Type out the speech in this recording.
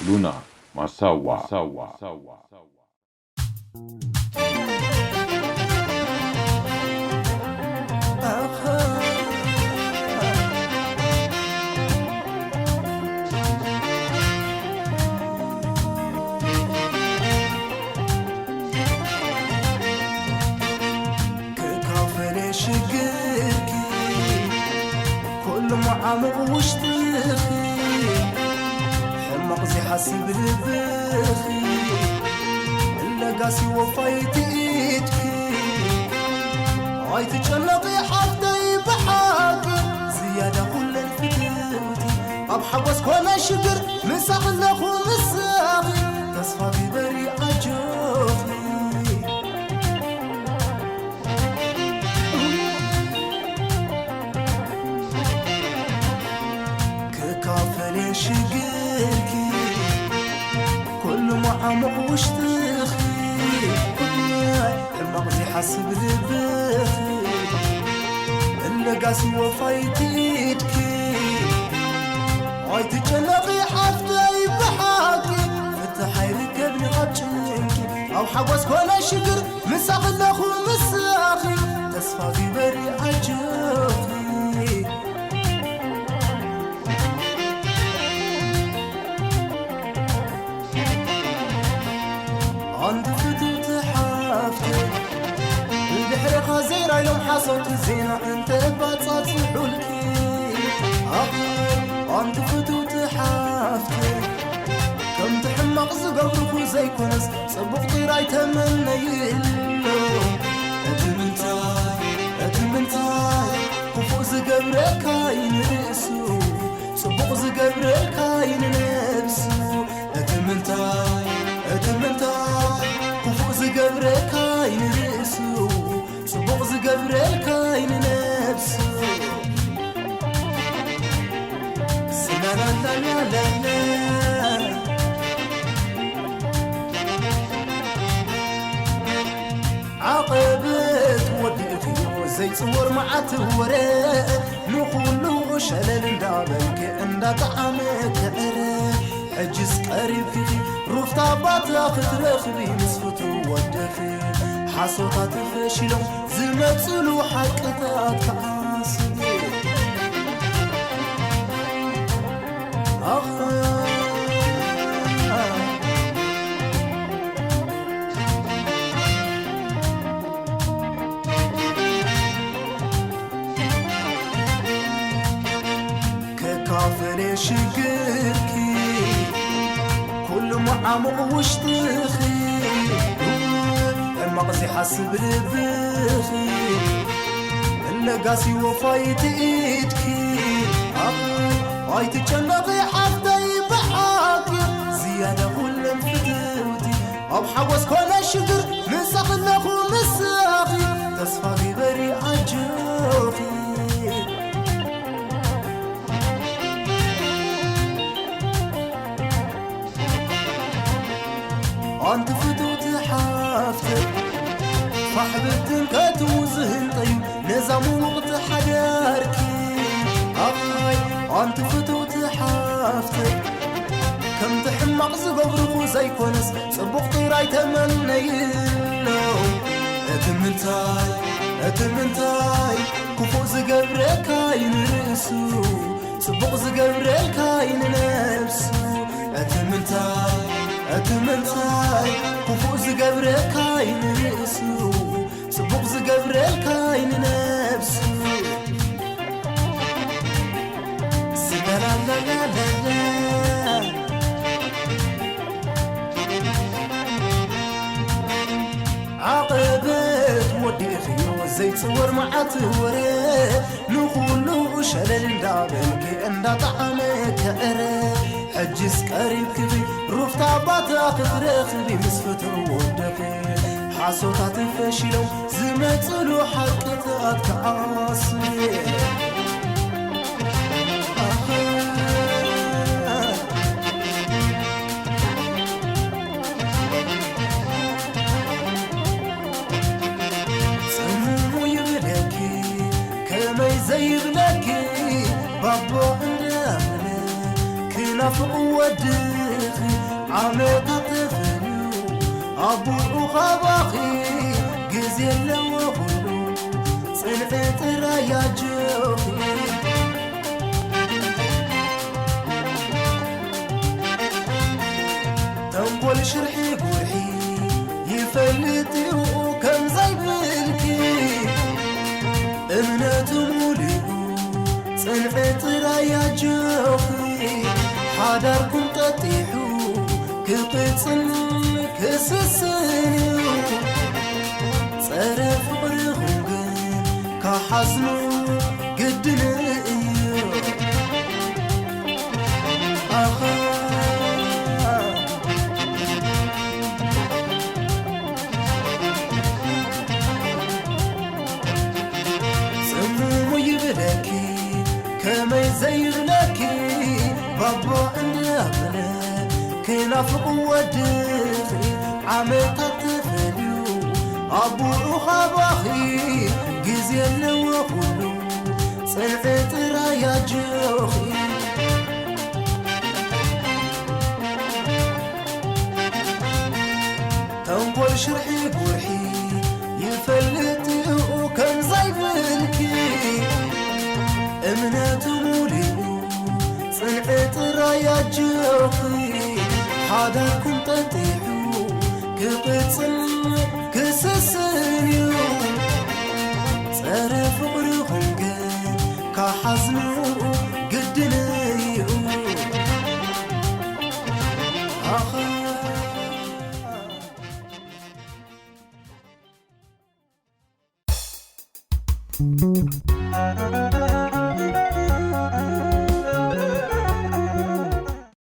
Luna Masawa. كل معامق واشتخي حمق زي حسب البخي اللقاسي وفايت ايدكي هاي تجلقي حفتي بحاقي زيادة كل الفتوتي طب حوس كونا شقر مساق لخو مساقي تصفى في بري عجوفي شقيركي كل معمق واشتخي المغزي حسب البخي اللقاسي وفايت ايدكي هاي تجلقي حفتي بحاكي فتح يركبني غجنكي او حوس كولا شقر مساق لخو مساخي تصفى في بري عجوفي عند فتوت حافتك البحر خزيرة يوم حصلت الزينة انت بتصاد صحولكي عند فتوت حافتك كم تحمق زقبرك زي كنس صبق طيراي تمنى يلو اتمنتاي كفو زقبرك هاين رأسو صبق زقبرك هاين نفسو اتمنتاي كفو زقبرك هاين رأسو صبغ زقبرك هاين نفسو لا لا لا لا لا عاقبت وديتي زي صور معات وراء نقولو شلل اندابك اندا طعمك أرى حجز قريب فيكي رفتا باطلاق ترخبي نصفتو ودفي حصوطات فشلو زمتلو حقتات كعاصبي ككافر شقركي كل معمق واشتخي المغزي حسب البخي اللقاسي وفايت ايدكي هاي تجلقي حفتي بحاكي زيادة كل فتوتي او حوس كونا شقر مساق لخو مساقي تصفى في بري عجوفي انت فتوت حافتك صاحبتن كتوزهن طيب نظام وقت حداركي انت فتوت حافتك كم تحمق زقبرك زي كونس صبق طيراي تمنى يلو اتمنتاي كفو زقبرك هاين رأسو صبق زقبرك هاين نفسو اتمنتاي كفو زقبرك هاين رأسو صبق زقبرك هاين نفسو لا لا لا لا عاقبت وديتي زي تصور معات ورا نقولو شلل اندابك اندا طعمك أرى حجز قريب كبي رفتا باطلاق ترخبي مسفتو ودفي حاسوطات فشلو زمتلو حقتات كعاصي زيغلك بابو عندنا كنافق ودخي عميقة طفلو أبو خباخي قزيل وغلو صنعت رايا جوخي تنقل شرحي قرحي يفلتي وكم زي بالكي امنة موليو صنعت رايا جوخي حادركم تطيحو كقصن كسسنيو صرف برغوغن كحزنو قدنيو أخا يبلكي كما يزيغلكي بابو عندنا كنافق ودخي عميقة طفلو أبو خباخي قزيل وغلو صنعت رايا جوخي تنقل شرحي قرحي يفلتي وكم زي بالكي امنة موليو صنعت رايا جوخي حادركم تطيحو كقصن كسسنيو صرف قرغم قن كحزنو قدنيو أخا